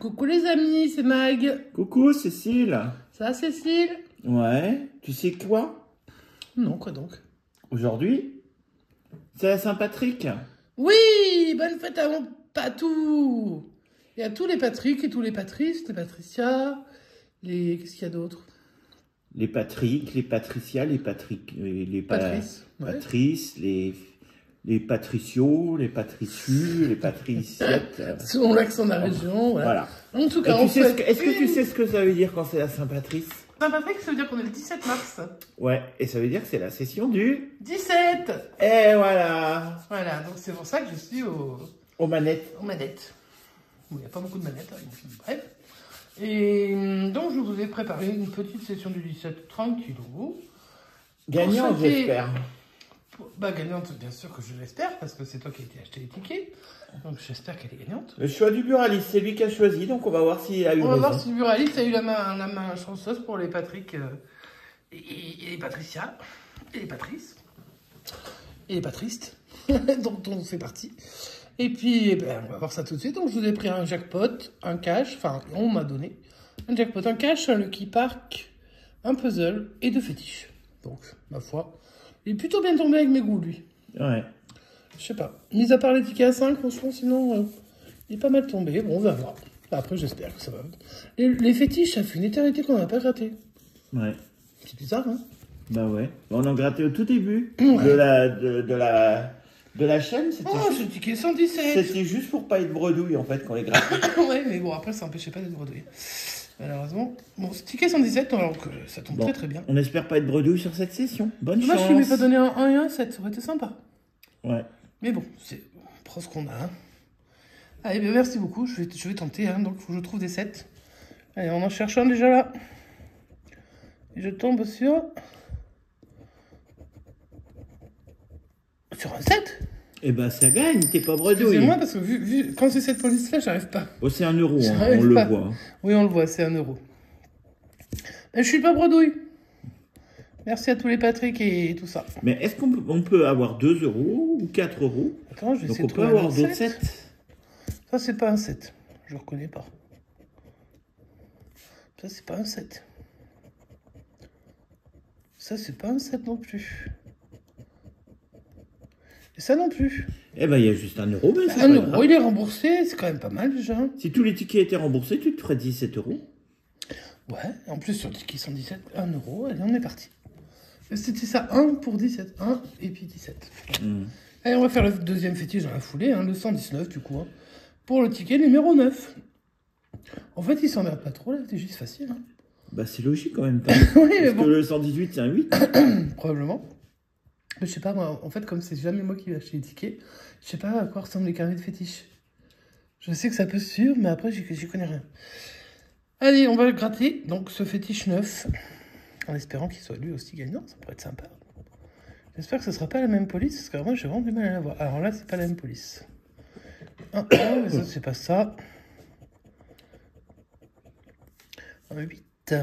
Coucou les amis, c'est Mag. Coucou Cécile. Ça va Cécile? Ouais, tu sais quoi? Non, quoi donc? Aujourd'hui, c'est la Saint-Patrick. Oui, bonne fête à mon patou. Il y a tous les Patrick et tous les Patrice, les Patricia, les... Qu'est-ce qu'il y a d'autre? Les Patrick, les Patricia, les Patrick, Patrice, ouais. Patrice, les Patricios, les Patricius, les Patriciettes. Selon l'accent de la région, voilà. En tout cas, est-ce que tu sais ce que ça veut dire quand c'est la Saint-Patrice? Saint-Patrick, ça veut dire qu'on est le 17 mars. Ouais, et ça veut dire que c'est la session du 17. Et voilà. Voilà, donc c'est pour ça que je suis aux manettes. Aux manettes. Bon, il n'y a pas beaucoup de manettes, hein, bref. Et donc, je vous ai préparé une petite session du 17 tranquillou. Gagnante, j'espère. Bah, gagnante, bien sûr que je l'espère, parce que c'est toi qui as été acheté les tickets. Donc, j'espère qu'elle est gagnante. Le choix du buraliste, c'est lui qui a choisi, donc on va voir s'il a eu raison. On va voir si le buraliste a eu la main chanceuse pour les Patrick et les Patricia, et les Patrice, et les Patristes. donc c'est parti. Et puis, eh ben, on va voir ça tout de suite. Donc, je vous ai pris un jackpot, un cash, enfin, on m'a donné un jackpot, un cash, un Lucky Park, un puzzle et 2 fétiches. Donc, ma foi, il est plutôt bien tombé avec mes goûts, lui. Ouais. Je sais pas. Mis à part les tickets à 5, franchement, sinon, il est pas mal tombé. Bon, on va voir. Après, j'espère que ça va. Les fétiches, ça fait une éternité qu'on n'a pas gratté. Ouais. C'est bizarre, hein? Bah ouais. On en grattait au tout début ouais. de la chaîne. Oh, ce ticket 117. C'était juste pour pas être bredouille, en fait, quand les grattait. ouais, mais bon, après, ça n'empêchait pas d'être bredouille. Malheureusement. Bon, ce ticket 117, alors que ça tombe très très bien. On espère pas être bredouille sur cette session. Bonne chance. Dommage que je ne lui ai pas donné un 1 et un 7, ça aurait été sympa. Ouais. Mais bon, on prend ce qu'on a. Hein. Allez, bien, merci beaucoup. Je vais tenter, hein, donc il faut que je trouve des 7. Allez, on en cherche un déjà là. Et je tombe sur un 7. Eh ben, ça gagne, t'es pas bredouille. Excusez-moi, parce que vu quand c'est cette police-là, j'arrive pas. Oh, c'est 1 euro, hein, on le voit. Oui, on le voit, c'est 1 euro. Mais je suis pas bredouille. Merci à tous les Patrick et tout ça. Mais est-ce qu'on peut avoir 2 euros ou 4 euros? Attends, je vais essayer de trouver. Donc on peut avoir d'autres 7. Ça, c'est pas un 7. Je reconnais pas. Ça, c'est pas un 7. Ça, c'est pas un 7 non plus. Et ça non plus. Eh ben, il y a juste 1 euro, mais c'est 1 euro, il est remboursé. C'est quand même pas mal, déjà. Si tous les tickets étaient remboursés, tu te ferais 17 euros. Ouais, en plus, sur le ticket 117, 1 euro. Allez, on est parti. C'était ça, 1 pour 17. 1 et puis 17. Allez, on va faire le deuxième fétiche dans la foulée, hein, le 119 du coup. Hein, pour le ticket numéro 9. En fait, il s'emmerde pas trop, là, c'est juste facile. Hein. Bah, c'est logique quand même. Pas. oui, Parce que le 118, c'est un 8. Probablement. Mais je sais pas, moi, en fait, comme c'est jamais moi qui vais acheter les tickets, je sais pas à quoi ressemblent les carrés de fétiche. Je sais que ça peut se suivre, mais après, j'y connais rien. Allez, on va le gratter. Donc, ce fétiche 9. En espérant qu'il soit lui aussi gagnant, ça pourrait être sympa. J'espère que ce sera pas la même police, parce que moi j'ai vraiment du mal à la voir. Alors là, c'est pas la même police. Mais ça, c'est pas ça. Un 8.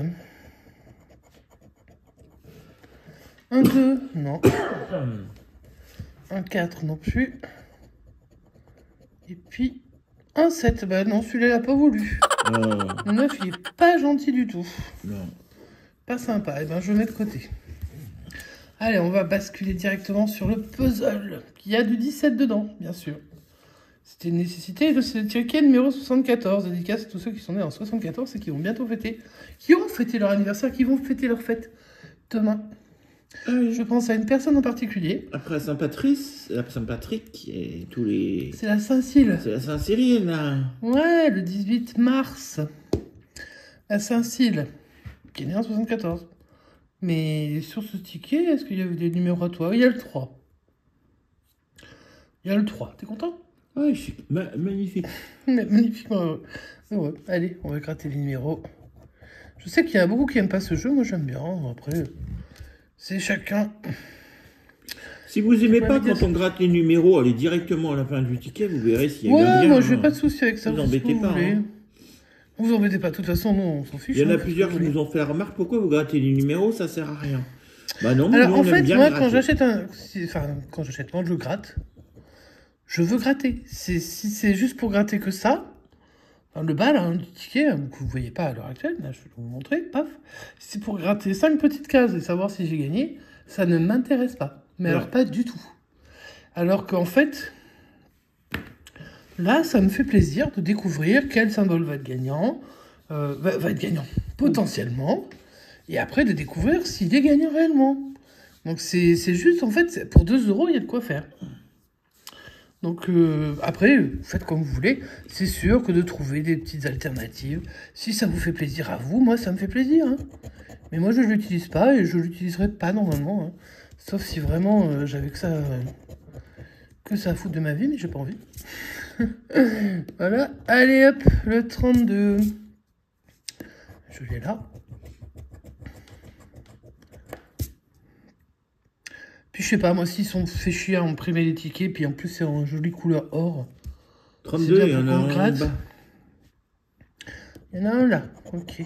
Un 2, non. Un 4 non plus. Et puis, un 7. Bah non, celui-là, il a pas voulu. Le 9, il est pas gentil du tout. Non. Pas sympa, et ben je le mets de côté. Allez, on va basculer directement sur le puzzle. Il y a du 17 dedans, bien sûr. C'était une nécessité. C'est le ticket numéro 74. Dédicace à tous ceux qui sont nés en 74 et qui vont bientôt fêter. Qui ont fêté leur anniversaire, qui vont fêter leur fête demain. Je pense à une personne en particulier. Après la Saint-Patrick et tous les... C'est la Saint-Cyle. C'est la Saint-Cyril, là. Ouais, le 18 mars. La Saint-Cyle. Qui est né en 74. Mais sur ce ticket, est-ce qu'il y avait des numéros à toi? Il y a le 3. Il y a le 3. T'es content? Ouais, magnifique. Magnifiquement heureux. Ouais, allez, on va gratter les numéros. Je sais qu'il y en a beaucoup qui n'aiment pas ce jeu. Moi, j'aime bien. Après, c'est chacun. Si vous n'aimez pas quand on gratte les numéros, allez directement à la fin du ticket, vous verrez s'il y a un bien. Moi, je n'ai pas de souci avec ça. Vous embêtez pas. Vous embêtez pas, de toute façon, nous, on s'en fiche. Il y en a plusieurs qui nous ont fait la remarque, pourquoi vous grattez les numéros, ça sert à rien. Bah non, alors, nous, en fait, moi, quand j'achète quand je gratte, je veux gratter. Si c'est juste pour gratter que ça, Alors, le bas, là, du ticket, que vous ne voyez pas à l'heure actuelle, là, je vais vous montrer, paf. C'est pour gratter 5 petites cases et savoir si j'ai gagné. Ça ne m'intéresse pas. Mais alors, pas du tout. Alors qu'en fait, là, ça me fait plaisir de découvrir quel symbole va être gagnant. Va être gagnant, potentiellement. Et après, de découvrir s'il est gagnant réellement. Donc, c'est juste, en fait, pour 2 €, il y a de quoi faire. Donc après, faites comme vous voulez. C'est sûr que de trouver des petites alternatives, si ça vous fait plaisir à vous, moi ça me fait plaisir. Hein. Mais moi je ne l'utilise pas et je ne l'utiliserai pas normalement. Hein. Sauf si vraiment j'avais que ça à foutre de ma vie, mais j'ai pas envie. Voilà, allez hop, le 32. Je l'ai là. Puis je sais pas, moi aussi, ils sont fait chier à imprimer les tickets, puis en plus c'est en jolie couleur or. 32, il y en a un gratte. bas. Il y en a un là, ok.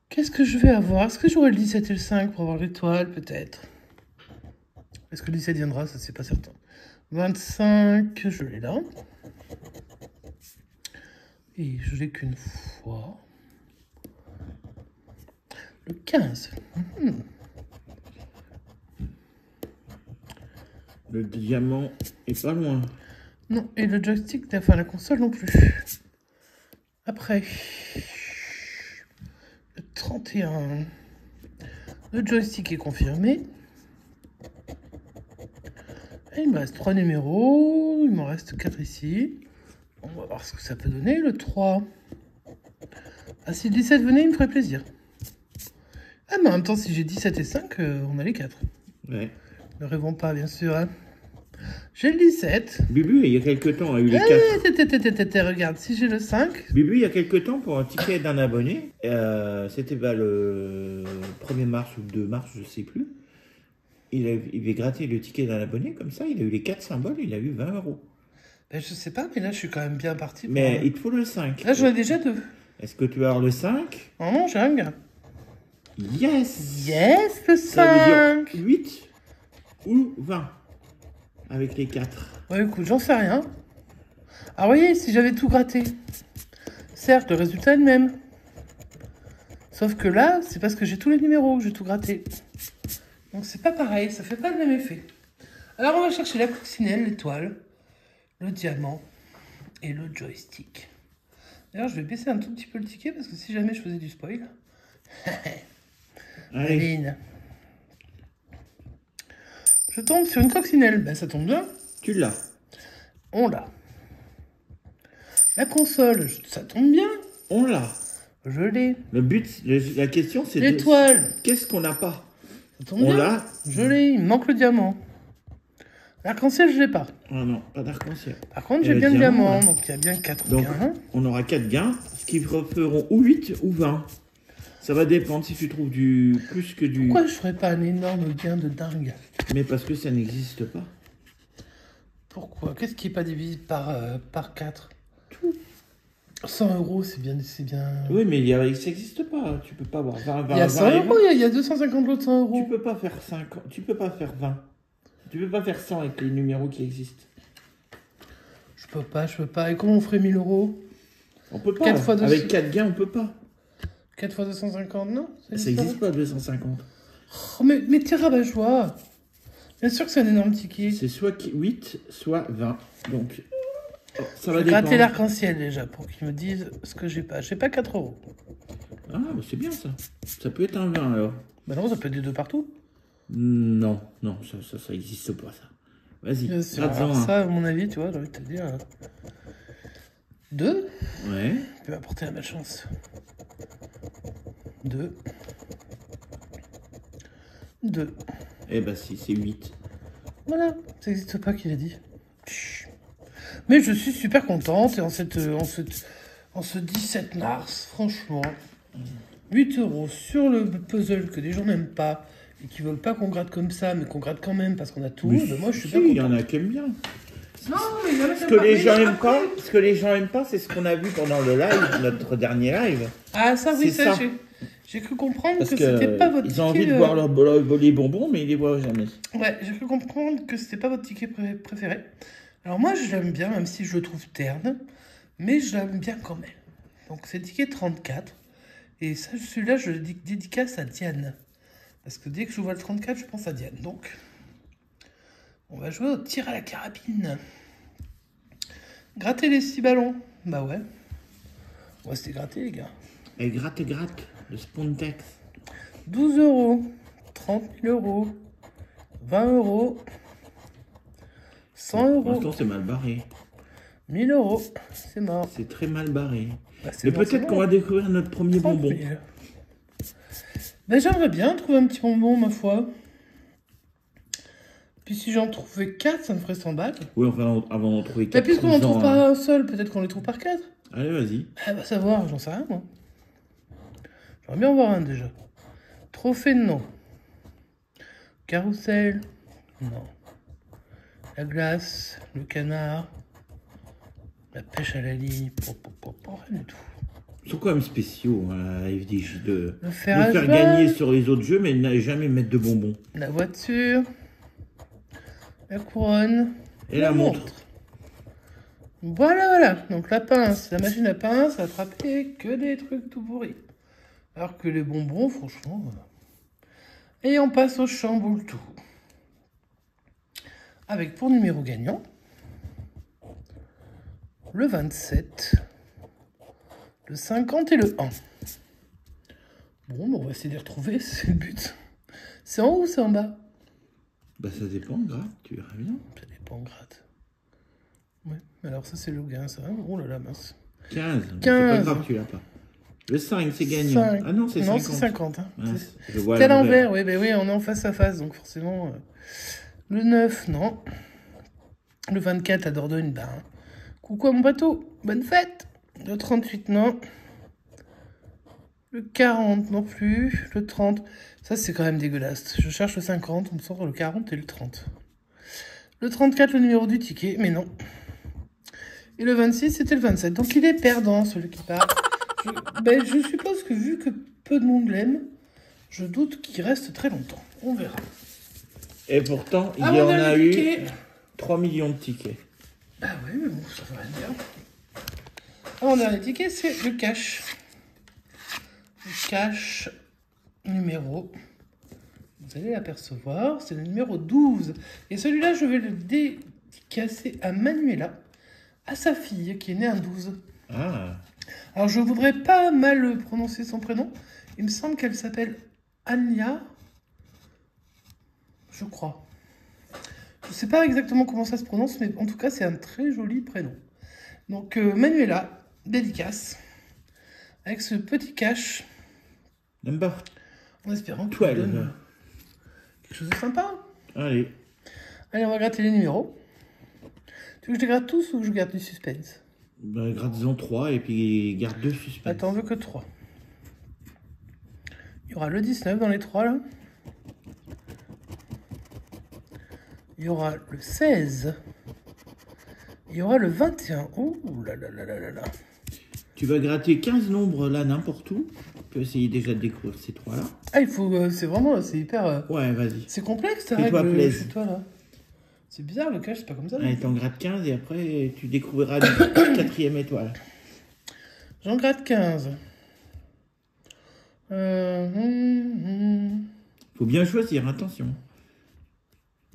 Qu'est-ce que je vais avoir? Est-ce que j'aurai le 17 et le 5 pour avoir l'étoile, peut-être? Est-ce que le 17 viendra? Ça, c'est pas certain. 25, je l'ai là. Et je l'ai qu'une fois. Le 15. Le diamant est pas loin. Non, et le joystick, enfin la console non plus. Après, le 31. Le joystick est confirmé. Et il me reste 3 numéros. Il m'en reste 4 ici. On va voir ce que ça peut donner. Le 3. Ah, si le 17 venait, il me ferait plaisir. Ah, mais en même temps, si j'ai 17 et 5, on a les 4. Ouais. Ne rêvons pas, bien sûr. Hein. J'ai le 17. Bubu, il y a quelques temps, a eu les 4. Regarde, si j'ai le 5. Bubu, il y a quelques temps, pour un ticket d'un abonné, c'était le 1er mars ou le 2 mars, je sais plus. Il avait gratté le ticket d'un abonné, comme ça, il a eu les 4 symboles, il a eu 20 €. Ben, je sais pas, mais là, je suis quand même bien parti. Mais il te faut le 5. Là, j'en ai déjà 2. Est-ce que tu vas avoir le 5? Oh non, j'ai un gars. Yes! Yes, le 5. Ça veut dire 8 ou 20 avec les 4. Ouais, écoute, j'en sais rien. Ah, vous voyez, si j'avais tout gratté, certes, le résultat est le même. Sauf que là, c'est parce que j'ai tous les numéros que j'ai tout gratté. Donc, c'est pas pareil, ça fait pas le même effet. Alors, on va chercher la coccinelle, l'étoile, le diamant et le joystick. D'ailleurs, je vais baisser un tout petit peu le ticket parce que si jamais je faisais du spoil. Aline. Je tombe sur une coccinelle. Ben, ça tombe bien. Tu l'as. On l'a. La console, ça tombe bien. On l'a. Je l'ai. Le but, la question, c'est l'étoile. Qu'est-ce qu'on n'a pas? Ça tombe bien. On l'a. Je l'ai. Il me manque le diamant. L'arc-en-ciel, je l'ai pas. Ah non, pas d'arc-en-ciel. Par contre, j'ai bien le diamant. Là. Donc, il y a bien 4 donc, gains. on aura 4 gains, ce qui feront ou 8 ou 20. Ça va dépendre si tu trouves du plus que du... Pourquoi je ferais pas un énorme gain de dingue? Mais parce que ça n'existe pas. Pourquoi? Qu'est-ce qui n'est pas divisé par 4? Tout. 100 €, c'est bien. Oui, mais ça n'existe pas. Tu peux pas avoir 20, il y a 100 €, il y a 250 l'autre 100 €. Tu peux pas faire 50, tu peux pas faire 20. Tu peux pas faire 100 avec les numéros qui existent. Je peux pas. Et comment on ferait 1000 €? On peut pas. 4 fois avec 4 gains, on peut pas. 4 fois 250, non? Ça n'existe pas, 250. Oh, mais t'es rabat-joie. Bien sûr que c'est un énorme ticket. C'est soit 8, soit 20. Donc, ça va dépendre. Je vais gratter l'arc-en-ciel déjà pour qu'ils me disent ce que j'ai pas. J'ai pas 4 €. Ah, bah c'est bien ça. Ça peut être un 20 alors. Bah non, ça peut être des 2 partout. Non, ça existe pas ça. Vas-y, gratte-en un. Ça, à mon avis, tu vois, j'ai envie de te dire. 2. Ouais. Tu vas apporter la malchance. 2. 2. Eh ben si, c'est 8. Voilà, ça n'existe pas qu'il a dit. Mais je suis super contente et en ce 17 mars, franchement, 8 € sur le puzzle que des gens n'aiment pas et qui veulent pas qu'on gratte comme ça, mais qu'on gratte quand même parce qu'on a tout. Ben moi, je suis bien contente. Il y en a qui aiment bien. Non, mais il y en a ce que les gens n'aiment pas, ce que les gens aiment pas, c'est ce qu'on a vu pendant le live, notre dernier live. Ah ça oui, ça. J'ai cru comprendre que c'était pas votre ticket. Ils ont envie de voir les bonbons, mais ils les voient jamais. Ouais, j'ai cru comprendre que c'était pas votre ticket préféré. Alors moi, je l'aime bien, même si je le trouve terne. Mais je l'aime bien quand même. Donc c'est ticket 34. Et ça, celui-là, je le dédicace à Diane. Parce que dès que je vois le 34, je pense à Diane. Donc, on va jouer au tir à la carabine. Gratter les 6 ballons. Bah ouais. On va se les gratter, les gars. Et gratte, le Spontex. 12 euros. 30 000 euros. 20 euros. 100 Pour euros. l'instant, c'est mal barré. 1000 euros. C'est mort. C'est très mal barré. Bah, c'est Mais bon, peut-être c'est qu'on bon. va découvrir notre premier 30 bonbon. 000. Ben, j'aimerais bien trouver un petit bonbon, ma foi. Puis si j'en trouvais 4, ça me ferait 100 balles. Oui, enfin, avant d'en trouver Mais 4. puisqu'on n'en trouve pas un seul, peut-être qu'on les trouve par 4. Allez, vas-y. Ah bah savoir, j'en sais rien, moi. J'aimerais bien en voir un, déjà. Trophée, non. Carrousel, non. La glace, le canard, la pêche à la ligne, rien du tout. Ils sont quand même spéciaux, hein, la FDJ, de Le nous fer à faire cheval, gagner sur les autres jeux, mais ne jamais mettre de bonbons. la voiture, la couronne, Et la montre. Voilà. Donc la pince, la machine à pince, attraper que des trucs tout pourris. Alors que les bonbons, franchement, voilà. Et on passe au chamboule tout. Avec pour numéro gagnant, le 27, le 50 et le 1. Bon, on va essayer de les retrouver, c'est le but. C'est en haut ou c'est en bas? Bah ça dépend, gratte, tu verras bien. Ça dépend, gratte. Ouais, alors ça c'est le gain, ça. Oh là là, mince. 15. 15. C'est pas grave, tu l'as pas. Le 5, c'est gagnant. 5. Ah non, c'est 50. Non, c'est 50. Hein. Mince, je vois C'est à l'envers. l'envers, oui, ben oui, on est en face à face, donc forcément. Le 9, non. Le 24 à Dordogne, ben. Coucou à mon bateau, bonne fête. Le 38, non. Le 40 non plus. Le 30, ça c'est quand même dégueulasse. Je cherche le 50, on me sort le 40 et le 30. Le 34, le numéro du ticket, mais non. Et le 26, c'était le 27. Donc il est perdant, celui qui part. Je suppose que vu que peu de monde l'aime, je doute qu'il reste très longtemps. On verra. Et pourtant, il y Ah, en on a a le eu ticket. 3 millions de tickets. Ah ouais, mais bon, ça va rien dire. Alors, on a les tickets, c'est le cash. Le cash numéro. Vous allez l'apercevoir, c'est le numéro 12. Et celui-là, je vais le dédicacer à Manuela, à sa fille, qui est née un 12. Ah, Alors, je voudrais pas mal prononcer son prénom. Il me semble qu'elle s'appelle Anya. Je crois. Je sais pas exactement comment ça se prononce, mais en tout cas, c'est un très joli prénom. Donc, Manuela, dédicace, avec ce petit cash, number en espérant que 12. donne quelque chose de sympa. Allez. Allez, on va gratter les numéros. Tu veux que je les gratte tous ou que je garde du suspense? Bah, gratte-en 3 et puis garde 2 suspects. Attends, on veut que 3. Il y aura le 19 dans les 3, là. Il y aura le 16. Il y aura le 21. Oh là là là là là là. Tu vas gratter 15 nombres là, n'importe où. Tu vas essayer déjà de découvrir ces 3-là. Ah, il faut... c'est vraiment... c'est hyper... Ouais, vas-y. c'est complexe, ta Fais-toi règle plaisir. chez toi, là. C'est bizarre, le cash, c'est pas comme ça. Allez, t'en grattes 15 et après, tu découvriras une quatrième étoile. J'en gratte 15. Faut bien choisir, attention.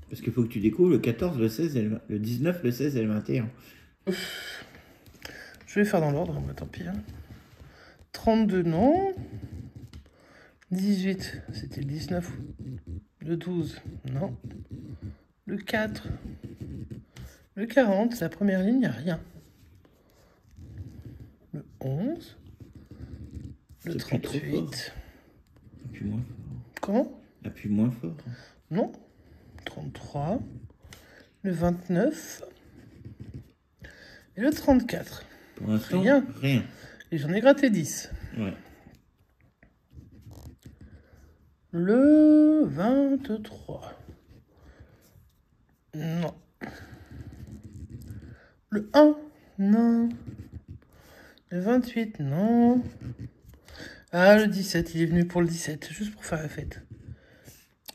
Parce qu'il faut que tu découvres le 14, le 16, le 19, le 16 et le 21. Je vais faire dans l'ordre, mais tant pis. 32, non. 18, c'était le 19. Le 12, non. Le 4. Le 40, la première ligne, il n'y a rien. Le 11. Le Appuie trop fort. 38. Appuie moins fort. Comment? Appuie moins fort. Non. 33. Le 29. Et le 34. Pour l'instant, Rien. rien. Et j'en ai gratté 10. Ouais. Le 23. Non. Le 1. Non. Le 28. Non. Ah, le 17. Il est venu pour le 17. Juste pour faire la fête.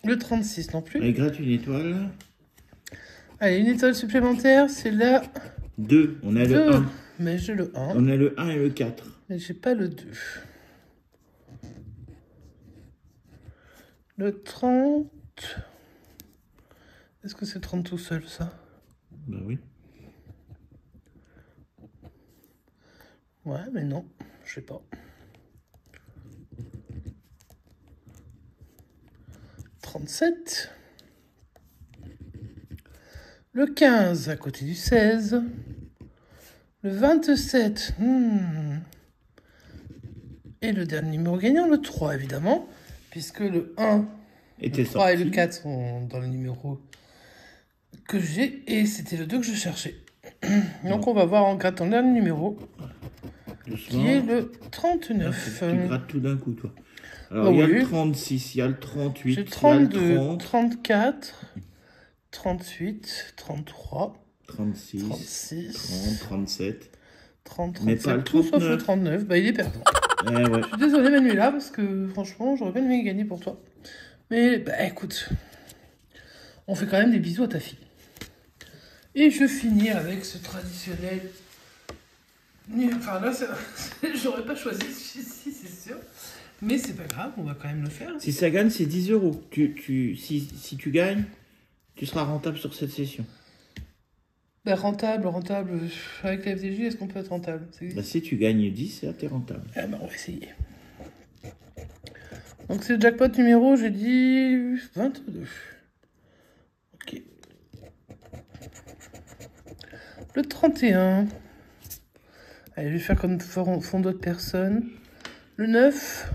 Le 36 non plus. Allez, gratte une étoile. Allez, une étoile supplémentaire. C'est là. 2. On a Deux. le 1. mais j'ai le 1. On a le 1 et le 4. Mais j'ai pas le 2. Le 30. Est-ce que c'est 30 tout seul, ça? Ben oui. Ouais, mais non, je sais pas. 37. Le 15 à côté du 16. Le 27. Et le dernier numéro gagnant, le 3, évidemment. Puisque le 1, Était le 3 et sorti. le 4 sont dans les numéros que j'ai. Et c'était le 2 que je cherchais. Donc on va voir en grattant le dernier numéro. Doucement. Qui est le Ah, 39. tu grattes tout d'un coup, toi. Alors, Oh, il y a oui. le 36, il y a le 38, J'ai il y a 32, le 30, 34, 38, 33, 36, 36, 30, 37. 30, Mais pas 37, le tout sauf le 39. 39. Bah, il est perdant. Eh ouais. Je suis désolée, Manuela, parce que franchement, j'aurais bien aimé gagner pour toi. Mais, bah, écoute, on fait quand même des bisous à ta fille. Et je finis avec ce traditionnel. Enfin, là, j'aurais pas choisi celui-ci, c'est sûr. Mais c'est pas grave, on va quand même le faire. Si ça gagne, c'est 10 euros. Si tu gagnes, tu seras rentable sur cette session. Bah, rentable. Avec la FDJ, est-ce qu'on peut être rentable? Bah, si tu gagnes 10, là, t'es rentable. Ah bah, on va essayer. Donc, c'est le jackpot numéro, j'ai dit 22. Ok. Le 31. Allez, je vais faire comme font d'autres personnes. Le 9.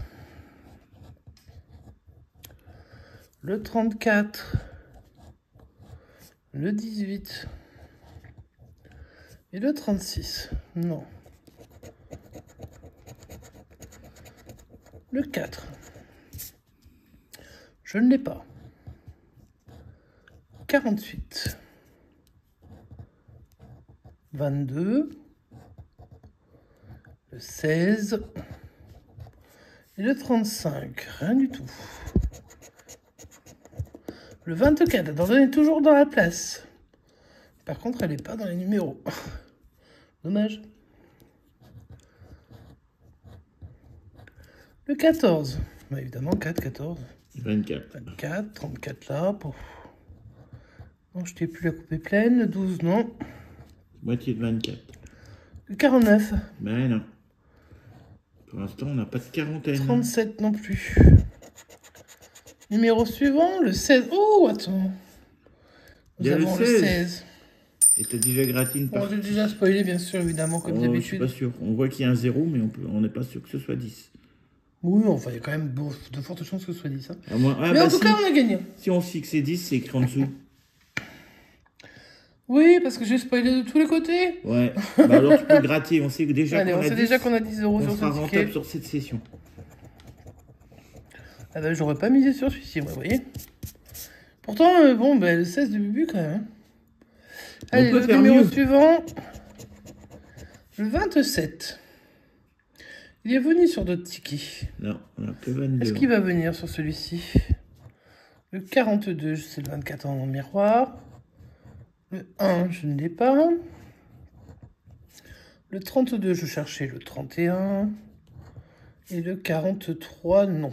Le 34. Le 18. Et le 36. Non. Le 4. Je ne l'ai pas. 48. 22. Le 16. Et le 35. Rien du tout. Le 24. Attends, elle est toujours dans la place. Par contre, elle n'est pas dans les numéros. Dommage. Le 14. Bah, évidemment, 4, 14. 24. 24, 34 là. Pouf. Non, je t'ai plus la coupe est pleine. Le 12, non. Moitié de 24. Le 49. Ben non. Pour l'instant, on n'a pas de quarantaine. 37 non plus. Numéro suivant, le 16. Oh, attends. Il Nous y a le avons le 16. 16. Et t'as déjà gratté une Bon, partie. j'ai déjà spoilé, bien sûr, évidemment, comme Je suis d'habitude. pas sûr. On voit qu'il y a un 0, mais on n'est pas sûr que ce soit 10. Oui, enfin, il y a quand même de fortes chances que ce soit 10. Hein. Ah, moi, ah, Mais bah, en tout si, cas, on a gagné. si on fixe c'est 10, c'est écrit en dessous. Oui, parce que j'ai spoilé de tous les côtés. Ouais. Bah alors tu peux gratter. On sait que déjà Allez, qu'on on a sait 10, déjà qu'on a 10 euros on sur sera ce rentable ticket. sur cette session. Ah bah, j'aurais pas misé sur celui-ci, moi, vous voyez. Pourtant, bon, bah, le 16 de Bubu, quand même. Allez, peut le faire numéro mieux. suivant. Le 27. Il est venu sur d'autres tickets. Non, on n'a que 22. Est-ce qu'il va venir sur celui-ci? Le 42, c'est le 24 en miroir. Le 1, je ne l'ai pas. Le 32, je cherchais le 31. Et le 43, non.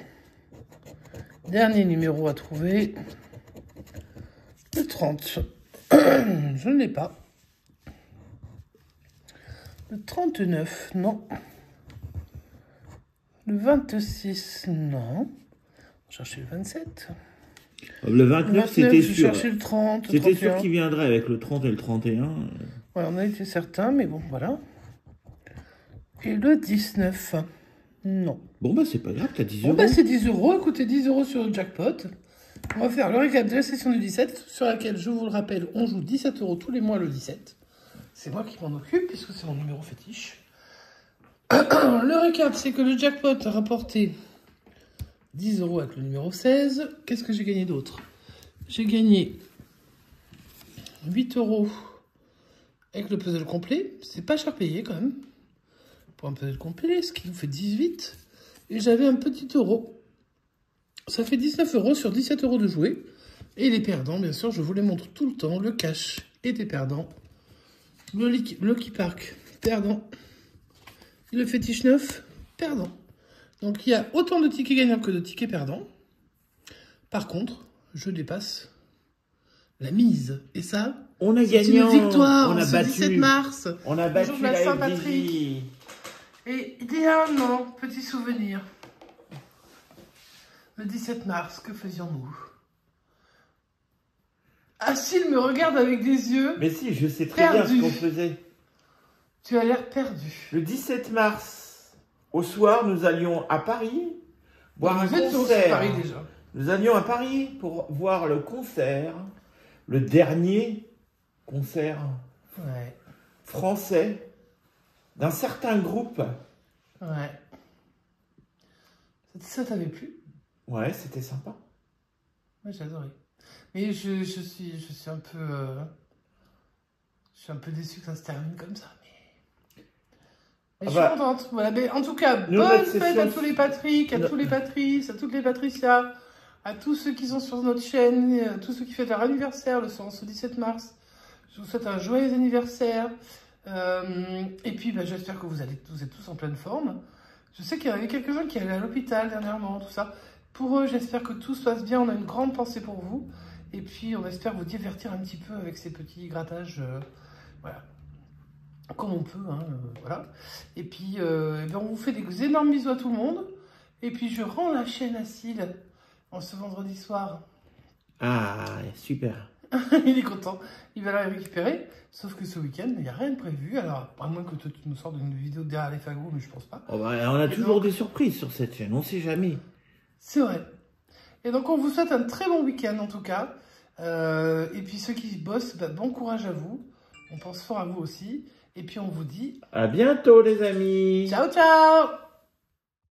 Dernier numéro à trouver. Le 30. Je ne l'ai pas. Le 39, non. Le 26, non. Je cherchais le 27. Le 29, c'était je sûr. cherchais le 30. Le C'était sûr 31. qu'il viendrait avec le 30 et le 31. Ouais, on a été certain, mais bon, voilà. Et le 19, non. Bon, bah, c'est pas grave, t'as 10 Bon, euros. bah, c'est 10 euros. Écoutez, 10 euros sur le jackpot. On va faire le récap de la session du 17, sur laquelle, je vous le rappelle, on joue 17 euros tous les mois le 17. C'est moi qui m'en occupe, puisque c'est mon numéro fétiche. Le récap, c'est que le jackpot a rapporté 10 euros avec le numéro 16. Qu'est-ce que j'ai gagné d'autre? J'ai gagné 8 euros avec le puzzle complet. C'est pas cher payé quand même. Pour un puzzle complet, ce qui nous fait 18. Et j'avais un petit euro. Ça fait 19 euros sur 17 euros de jouer. Et les perdants, bien sûr, je vous les montre tout le temps. Le cash et des perdants. Le Lucky Park, perdant. Et le fétiche 9, perdant. Donc il y a autant de tickets gagnants que de tickets perdants. Par contre, je dépasse la mise. Et ça, on a c'est gagné. Une victoire. On a ce battu. 17 mars. On a battu jour de la la Saint-Patrick. FDJ. Et idéalement, petit souvenir. Le 17 mars, que faisions-nous? Achille me regarde avec des yeux. Mais si, je sais très bien ce qu'on faisait. Tu as l'air perdu. Le 17 mars, au soir, nous allions à Paris voir un concert. Paris déjà. Nous allions à Paris pour voir le concert, le dernier concert français d'un certain groupe. Ouais. Ça t'avait plu? Ouais, c'était sympa. Ouais, j'ai adoré. Mais je suis un peu... je suis un peu déçue que ça se termine comme ça. Mais je suis contente. Voilà. Mais en tout cas, bonne fête à tous les Patrick, à tous les Patrice, à toutes les Patricia, à tous ceux qui sont sur notre chaîne, à tous ceux qui fêtent leur anniversaire le 17 mars. Je vous souhaite un joyeux anniversaire. Et puis, j'espère que vous êtes tous en pleine forme. Je sais qu'il y en avait quelques-uns qui allaient à l'hôpital dernièrement, tout ça. Pour eux, j'espère que tout se passe bien. On a une grande pensée pour vous. Et puis, on espère vous divertir un petit peu avec ces petits grattages. Voilà. Comme on peut, hein, voilà. Et puis, on vous fait des énormes bisous à tout le monde. Et puis, je rends la chaîne à Syl en ce vendredi soir. Ah, super. Il est content. Il va la récupérer. Sauf que ce week-end, il n'y a rien de prévu. Alors, à moins que tu nous sortes une vidéo de derrière les fagots, mais je pense pas. Oh bah, on a toujours des surprises sur cette chaîne. On ne sait jamais. C'est vrai. Et donc, on vous souhaite un très bon week-end, en tout cas. Et puis, ceux qui bossent, bon courage à vous. On pense fort à vous aussi. Et puis, on vous dit... À bientôt, les amis. Ciao, ciao!